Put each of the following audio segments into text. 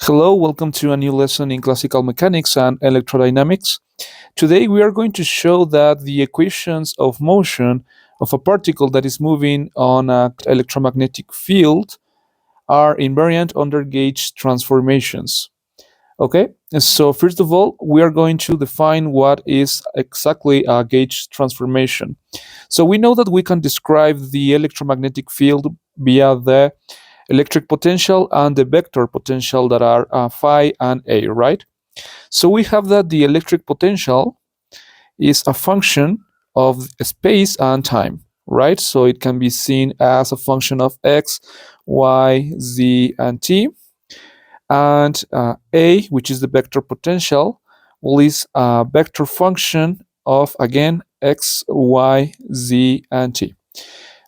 Hello, welcome to a new lesson in classical mechanics and electrodynamics. Today we are going to show that the equations of motion of a particle that is moving on an electromagnetic field are invariant under gauge transformations. Okay, so first of all, we are going to define what is exactly a gauge transformation. So we know that we can describe the electromagnetic field via the electric potential and the vector potential that are phi and a, right? So we have that the electric potential is a function of space and time, right? So it can be seen as a function of x, y, z, and t. And a, which is the vector potential, is a vector function of, again, x, y, z, and t.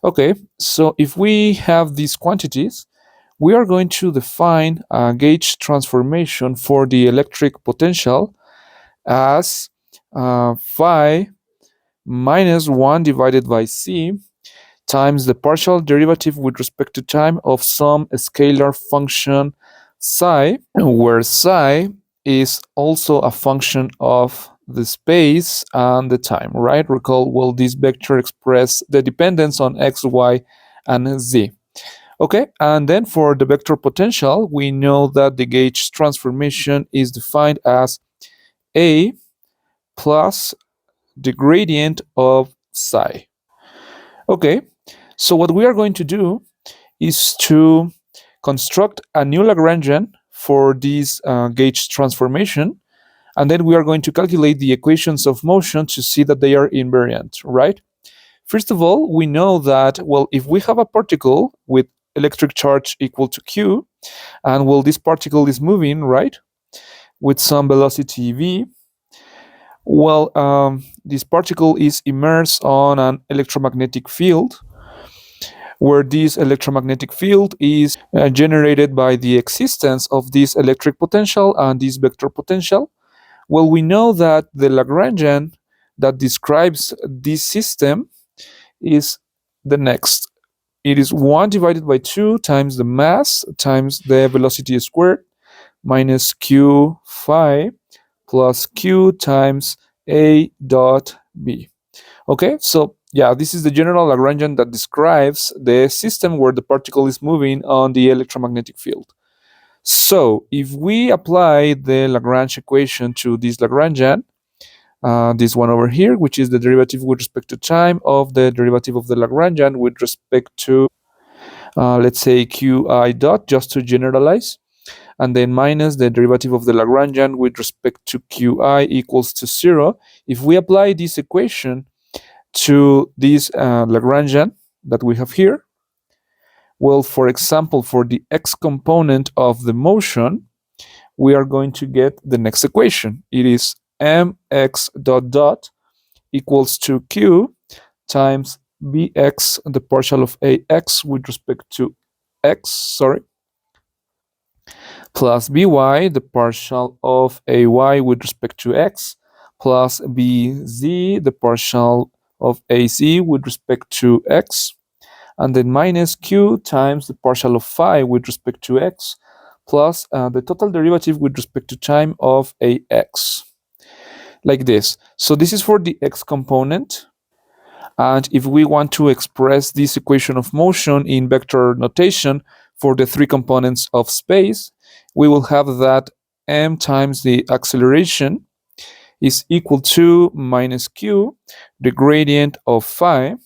Okay, so if we have these quantities, we are going to define a gauge transformation for the electric potential as phi minus 1 divided by c times the partial derivative with respect to time of some scalar function psi, where psi is also a function of the space and the time, right? Recall, well, this vector express the dependence on x, y, and z. Okay, and then for the vector potential, we know that the gauge transformation is defined as A plus the gradient of psi. Okay, so what we are going to do is to construct a new Lagrangian for this gauge transformation, and then we are going to calculate the equations of motion to see that they are invariant, right? First of all, we know that, well, if we have a particle with electric charge equal to q, and well, this particle is moving, right, with some velocity v, well, this particle is immersed on an electromagnetic field, where this electromagnetic field is generated by the existence of this electric potential and this vector potential. Well, we know that the Lagrangian that describes this system is the next. It is 1 divided by 2 times the mass times the velocity squared minus q phi plus q times a dot b. Okay, so yeah, this is the general Lagrangian that describes the system where the particle is moving on the electromagnetic field. So if we apply the Lagrange equation to this Lagrangian, this one over here, which is the derivative with respect to time of the derivative of the Lagrangian with respect to, let's say, qi dot, just to generalize, and then minus the derivative of the Lagrangian with respect to qi equals to 0. If we apply this equation to this Lagrangian that we have here, well, for example, for the x component of the motion, we are going to get the next equation. It is mx dot dot equals to q times bx, the partial of ax with respect to x, plus by, the partial of ay with respect to x, plus bz, the partial of az with respect to x, and then minus q times the partial of phi with respect to x, plus the total derivative with respect to time of ax, like this. So this is for the x component. And if we want to express this equation of motion in vector notation for the three components of space, we will have that m times the acceleration is equal to minus q, the gradient of phi,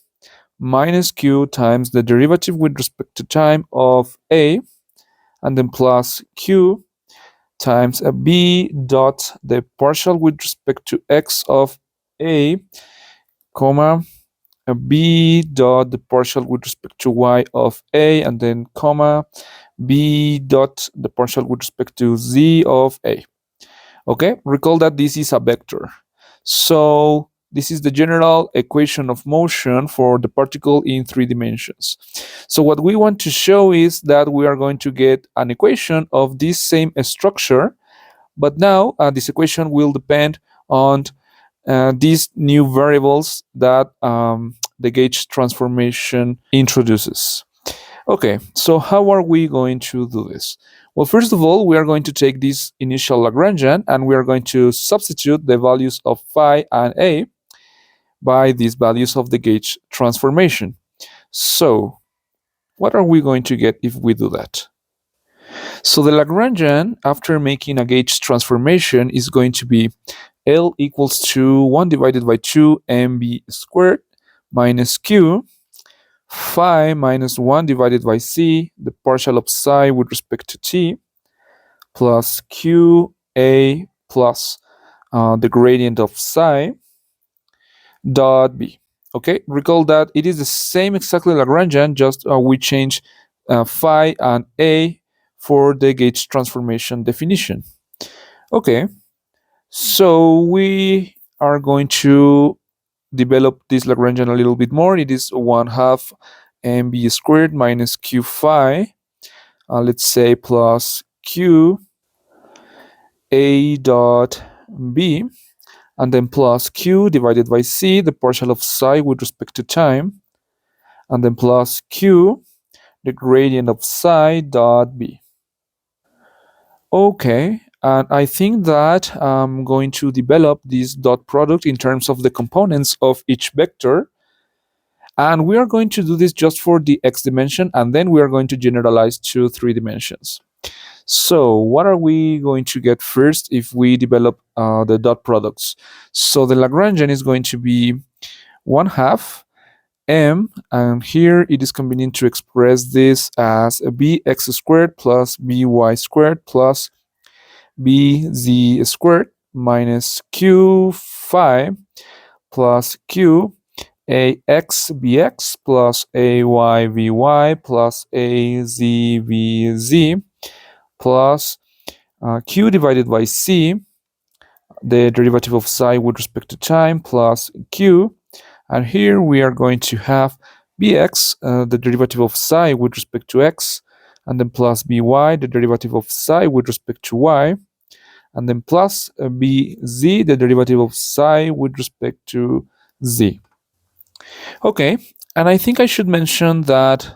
minus q times the derivative with respect to time of a, and then plus q times a b dot the partial with respect to x of a, comma, a b dot the partial with respect to y of a, and then comma, b dot the partial with respect to z of a. Okay, recall that this is a vector. So this is the general equation of motion for the particle in 3 dimensions. So what we want to show is that we are going to get an equation of this same structure, but now this equation will depend on these new variables that the gauge transformation introduces. Okay, so how are we going to do this? Well, first of all, we are going to take this initial Lagrangian and we are going to substitute the values of phi and a by these values of the gauge transformation. So, what are we going to get if we do that? So the Lagrangian, after making a gauge transformation, is going to be L equals to 1 divided by 2 mb squared minus q phi minus 1 divided by c, the partial of psi with respect to t, plus q a plus the gradient of psi dot b. Okay, recall that it is the same exactly Lagrangian, just we change phi and a for the gauge transformation definition. Okay, so we are going to develop this Lagrangian a little bit more. It is 1/2 mb squared minus q phi, let's say plus q a dot b, and then plus q divided by c, the partial of psi with respect to time, and then plus q, the gradient of psi dot b. Okay, and I think that I'm going to develop this dot product in terms of the components of each vector. And we are going to do this just for the x dimension, and then we are going to generalize to 3 dimensions. So what are we going to get first if we develop the dot products? So the Lagrangian is going to be 1/2 m, and here it is convenient to express this as bx squared plus by squared plus bz squared minus q phi plus q ax bx plus ay vy plus az vz plus q divided by c, the derivative of psi with respect to time, plus q, and here we are going to have bx, the derivative of psi with respect to x, and then plus by, the derivative of psi with respect to y, and then plus bz, the derivative of psi with respect to z. Okay, and I think I should mention that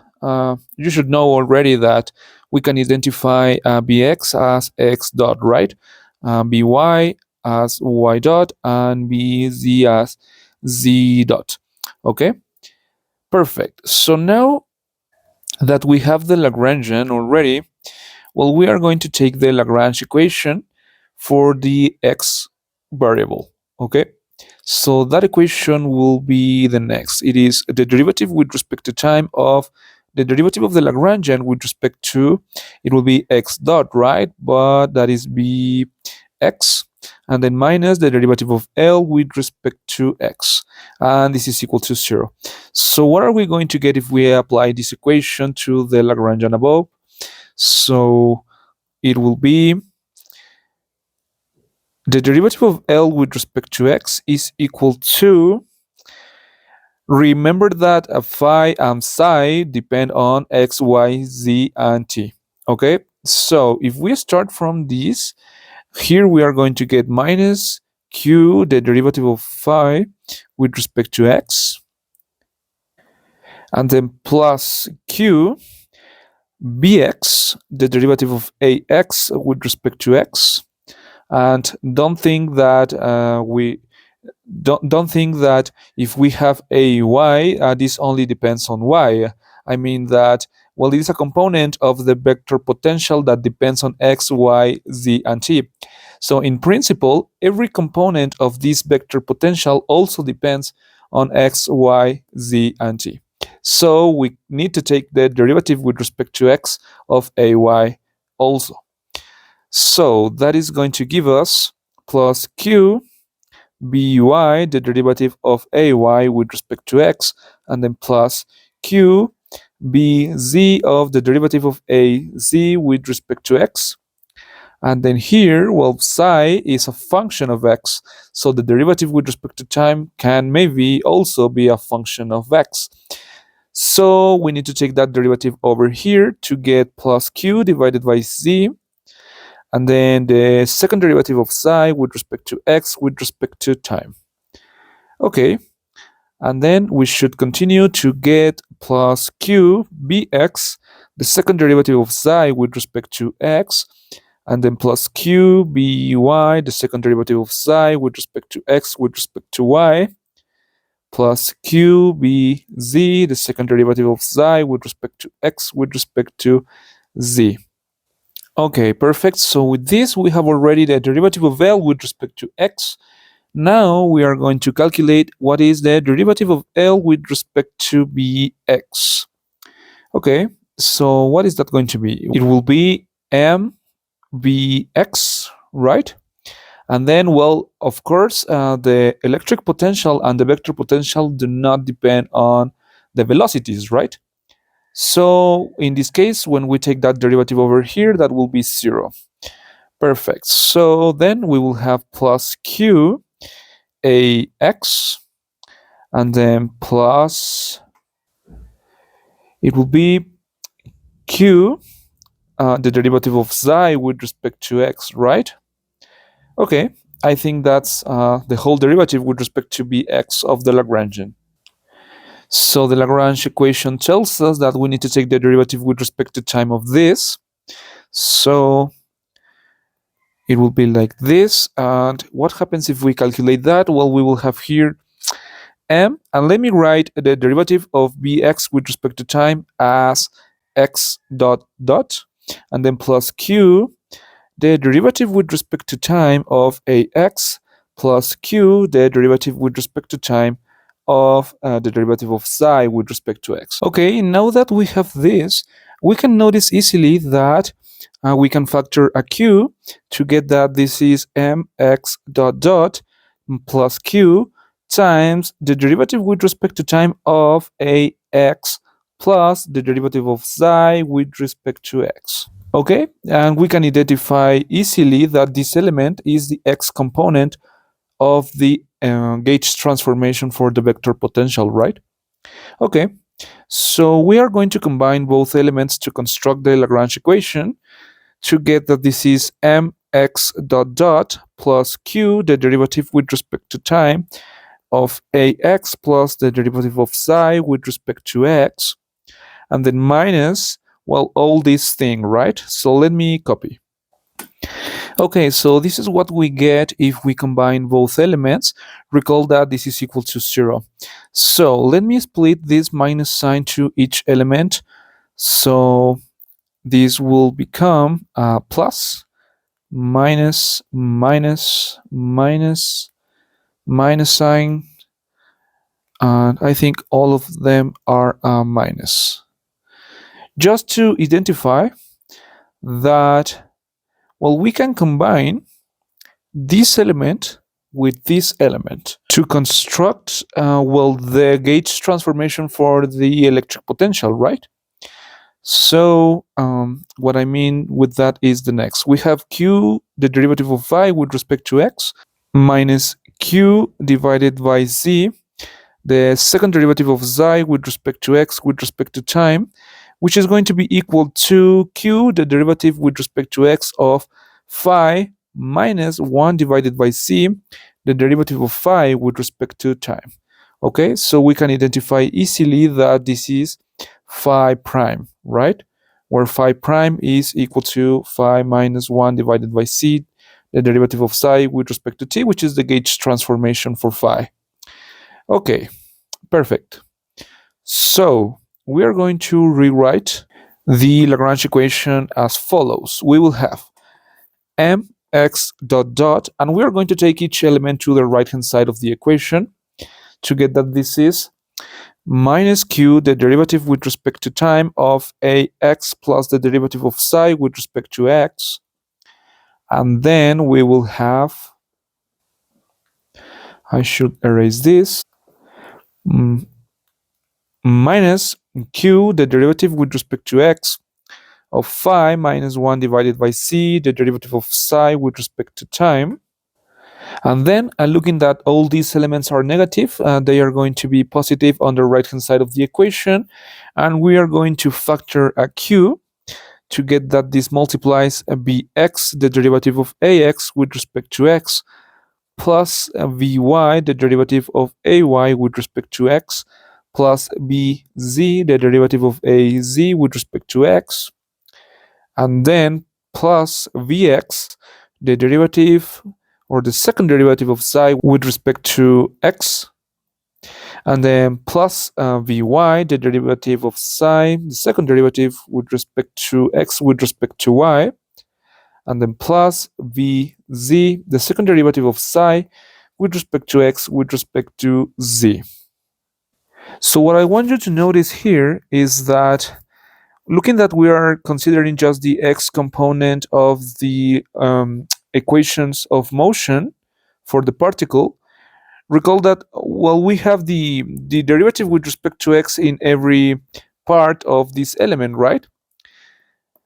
you should know already that we can identify bx as x dot, right? By as y dot, and bz as z dot. Okay, perfect. So now that we have the Lagrangian already, well, we are going to take the Lagrange equation for the x variable. Okay, so that equation will be the next. It is the derivative with respect to time of the derivative of the Lagrangian with respect to, it will be x dot, right? But that is bx, and then minus the derivative of L with respect to x, and this is equal to 0. So what are we going to get if we apply this equation to the Lagrangian above? So it will be the derivative of L with respect to x is equal to, remember that phi and psi depend on x, y, z, and t. Okay, so if we start from this, here we are going to get minus q, the derivative of phi with respect to x, and then plus q bx, the derivative of ax with respect to x. And don't think that don't think that if we have a y, this only depends on y. I mean that, well, it is a component of the vector potential that depends on x, y, z, and t. So in principle, every component of this vector potential also depends on x, y, z, and t. So we need to take the derivative with respect to x of ay also. So that is going to give us plus q by, the derivative of ay with respect to x, and then plus q bz of the derivative of az with respect to x. And then here, well, psi is a function of x, so the derivative with respect to time can maybe also be a function of x. So we need to take that derivative over here to get plus q divided by z, and then the second derivative of psi with respect to x with respect to time. Okay, and then we should continue to get plus q bx, the second derivative of psi with respect to x, and then plus q by, the second derivative of psi with respect to x with respect to y, plus q bz, the second derivative of psi with respect to x with respect to z. Okay, perfect. So with this, we have already the derivative of L with respect to x. Now we are going to calculate what is the derivative of L with respect to bx. Okay, so what is that going to be? It will be m bx, right? And then, well, of course, the electric potential and the vector potential do not depend on the velocities, right? So in this case, when we take that derivative over here, that will be 0. Perfect. So then we will have plus q ax, and then plus, it will be q, the derivative of psi with respect to x, right? Okay, I think that's the whole derivative with respect to bx of the Lagrangian. So the Lagrange equation tells us that we need to take the derivative with respect to time of this. So it will be like this. And what happens if we calculate that? Well, we will have here m, and let me write the derivative of bx with respect to time as x dot dot, and then plus q, the derivative with respect to time of ax, plus q, the derivative with respect to time of the derivative of psi with respect to x. Okay, now that we have this, we can notice easily that we can factor a q to get that this is mx dot dot plus q times the derivative with respect to time of ax plus the derivative of psi with respect to x. Okay, and we can identify easily that this element is the x component of the gauge transformation for the vector potential, right? Okay, so we are going to combine both elements to construct the Lagrange equation to get that this is mx dot dot plus q, the derivative with respect to time of ax plus the derivative of psi with respect to x, and then minus, well, all this thing, right? So let me copy. Okay, so this is what we get if we combine both elements. Recall that this is equal to 0. So let me split this minus sign to each element. So this will become plus, minus, minus, minus, minus sign, and I think all of them are minus. Just to identify that, well, we can combine this element with this element to construct, well, the gauge transformation for the electric potential, right? So what I mean with that is the next. We have q, the derivative of phi with respect to x, minus q divided by z, the second derivative of psi with respect to x with respect to time, which is going to be equal to q, the derivative with respect to x of phi minus 1 divided by c, the derivative of phi with respect to time. Okay, so we can identify easily that this is phi prime, right? Where phi prime is equal to phi minus 1 divided by c, the derivative of psi with respect to t, which is the gauge transformation for phi. Okay, perfect. So we are going to rewrite the Lagrange equation as follows. We will have mx dot dot, and we are going to take each element to the right hand side of the equation to get that this is minus q, the derivative with respect to time of ax plus the derivative of psi with respect to x, and then we will have, I should erase this, minus q, the derivative with respect to x of phi minus 1 divided by c, the derivative of psi with respect to time. And then looking that all these elements are negative, they are going to be positive on the right hand side of the equation, and we are going to factor a q to get that this multiplies bx, the derivative of ax with respect to x, plus vy, the derivative of ay with respect to x, plus bz, the derivative of az with respect to x, and then plus vx, the derivative or the second derivative of psi with respect to x, and then plus vy, the derivative of psi, the second derivative with respect to x with respect to y, and then plus vz, the second derivative of psi with respect to x with respect to z. So what I want you to notice here is that looking that we are considering just the x component of the equations of motion for the particle, recall that, well, we have the derivative with respect to x in every part of this element, right?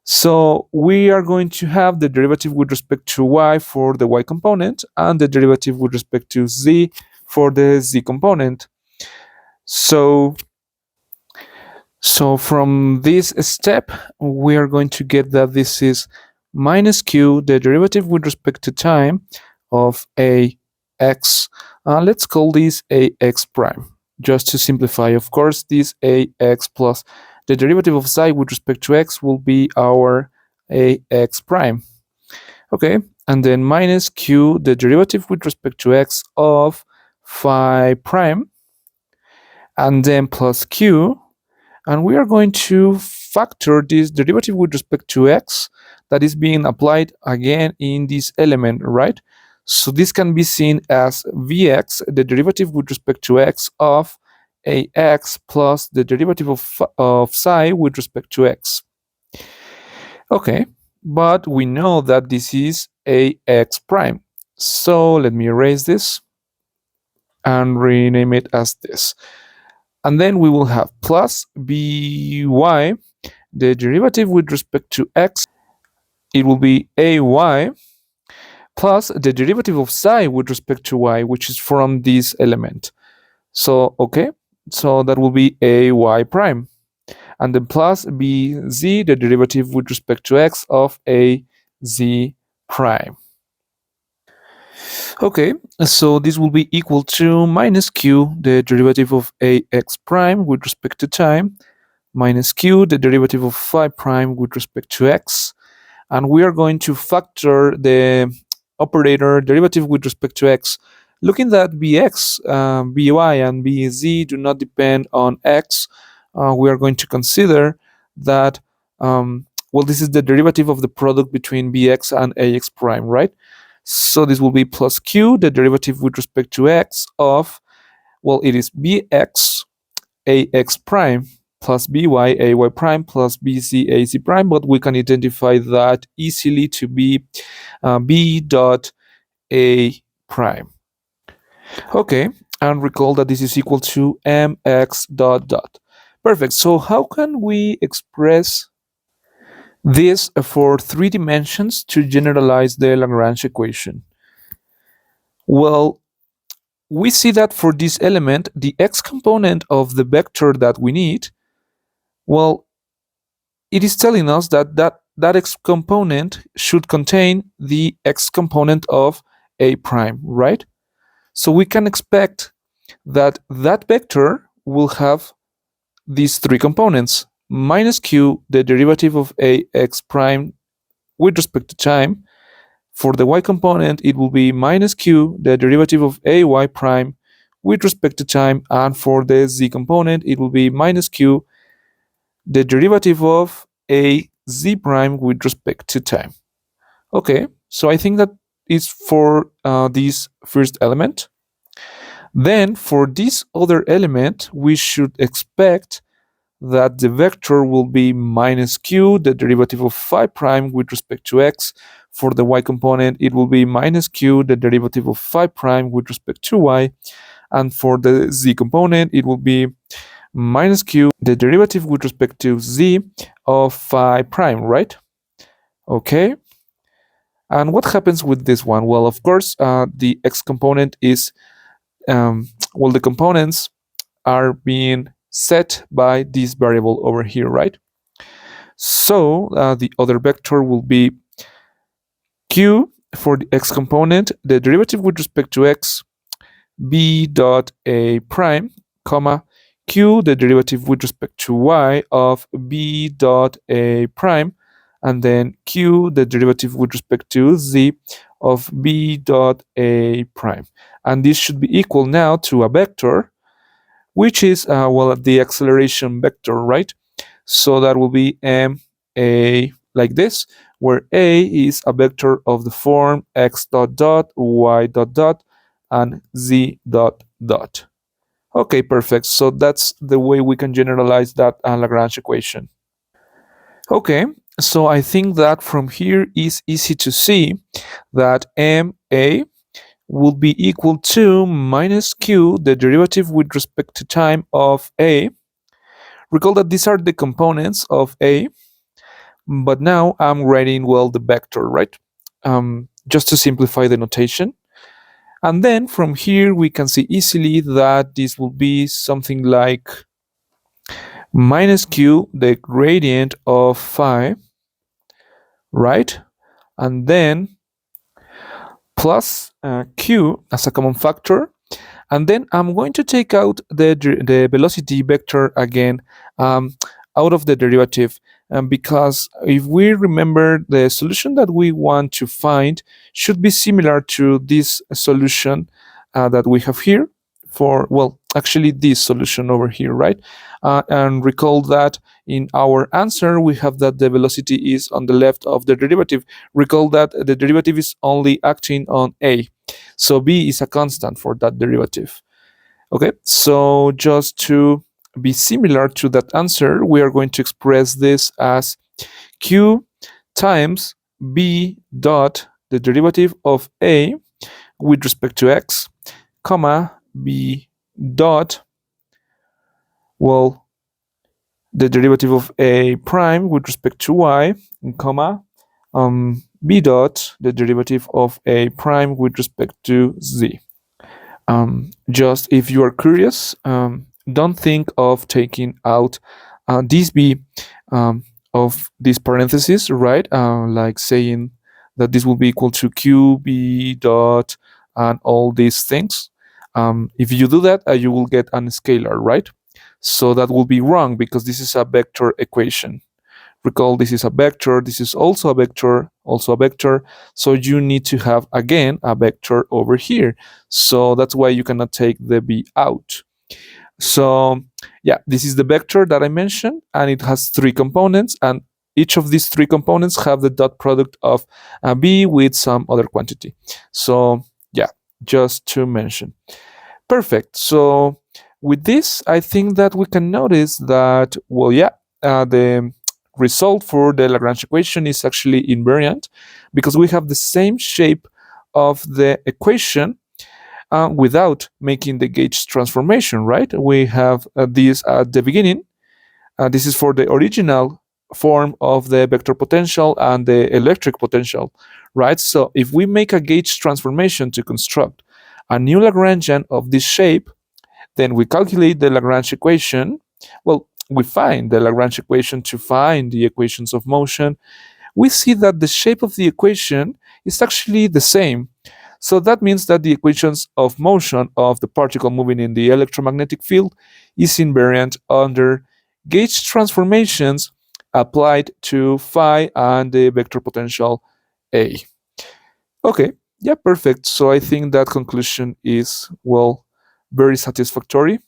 So we are going to have the derivative with respect to y for the y component and the derivative with respect to z for the z component. So from this step, we are going to get that this is minus q, the derivative with respect to time of ax. Let's call this ax prime, just to simplify. Of course, this ax plus the derivative of psi with respect to x will be our ax prime. Okay, and then minus q, the derivative with respect to x of phi prime, and then plus q, and we are going to factor this derivative with respect to x that is being applied again in this element, right? So this can be seen as vx, the derivative with respect to x of ax plus the derivative of psi with respect to x. Okay, but we know that this is ax prime. So let me erase this and rename it as this. And then we will have plus by, the derivative with respect to x, it will be ay plus the derivative of psi with respect to y, which is from this element. So, okay, so that will be ay prime. And then plus bz, the derivative with respect to x of az prime. Okay, so this will be equal to minus q, the derivative of ax prime with respect to time, minus q, the derivative of phi prime with respect to x, and we are going to factor the operator derivative with respect to x. Looking that bx, by, and bz do not depend on x, we are going to consider that, well, this is the derivative of the product between bx and ax prime, right? So this will be plus q, the derivative with respect to x of, well, it is bx ax prime plus by ay prime plus bc az prime, but we can identify that easily to be b dot a prime. Okay, and recall that this is equal to mx dot dot. Perfect. So how can we express this for 3 dimensions to generalize the Lagrange equation? Well, we see that for this element, the x component of the vector that we need, well, it is telling us that x component should contain the x component of a prime, right? So we can expect that vector will have these 3 components: minus q, the derivative of ax prime with respect to time. For the y component, it will be minus q, the derivative of ay prime with respect to time, and for the z component, it will be minus q, the derivative of a z prime with respect to time. Okay, so I think that is for this first element. Then for this other element, we should expect that the vector will be minus q, the derivative of phi prime with respect to x. For the y component, it will be minus q, the derivative of phi prime with respect to y. And for the z component, it will be minus q, the derivative with respect to z of phi prime, right? Okay. And what happens with this one? Well, of course, the x component is, well, the components are being set by this variable over here, right? So the other vector will be q for the x component, the derivative with respect to x, b dot a prime, comma, q, the derivative with respect to y of b dot a prime, and then q, the derivative with respect to z of b dot a prime. And this should be equal now to a vector, which is, well, the acceleration vector, right? So that will be ma like this, where a is a vector of the form x dot dot, y dot dot, and z dot dot. Okay, perfect. So that's the way we can generalize that Lagrange equation. Okay, so I think that from here is easy to see that ma will be equal to minus q, the derivative with respect to time of a. Recall that these are the components of a, but now I'm writing, well, the vector, right? Just to simplify the notation. And then from here, we can see easily that this will be something like minus q, the gradient of phi, right? And then plus q as a common factor. And then I'm going to take out the velocity vector again out of the derivative, because if we remember, the solution that we want to find should be similar to this solution that we have here for, well, actually this solution over here, right? And recall that in our answer, we have that the velocity is on the left of the derivative. Recall that the derivative is only acting on a. So b is a constant for that derivative. Okay, so just to be similar to that answer, we are going to express this as q times b dot, the derivative of a with respect to x, comma, b dot, well, the derivative of a prime with respect to y, comma, b dot, the derivative of a prime with respect to z. Just if you are curious, don't think of taking out this b of this parenthesis, right? Like saying that this will be equal to q b dot and all these things. If you do that, you will get a scalar, right? So that will be wrong because this is a vector equation. Recall, this is a vector, this is also a vector, also a vector. So you need to have, again, a vector over here. So that's why you cannot take the b out. So yeah, this is the vector that I mentioned, and it has three components, and each of these three components have the dot product of b with some other quantity. So yeah, just to mention. Perfect. So with this, I think that we can notice that, well, yeah, the result for the Lagrange equation is actually invariant because we have the same shape of the equation without making the gauge transformation, right? We have this at the beginning. This is for the original form of the vector potential and the electric potential, right? So if we make a gauge transformation to construct a new Lagrangian of this shape, then we calculate the Lagrange equation. Well, we find the Lagrange equation to find the equations of motion. We see that the shape of the equation is actually the same. So that means that the equations of motion of the particle moving in the electromagnetic field is invariant under gauge transformations applied to phi and the vector potential A. Okay, yeah, perfect. So I think that conclusion is, well, very satisfactory.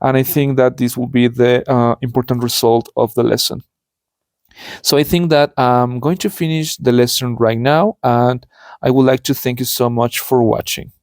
And I think that this will be the important result of the lesson. So I think that I'm going to finish the lesson right now, and I would like to thank you so much for watching.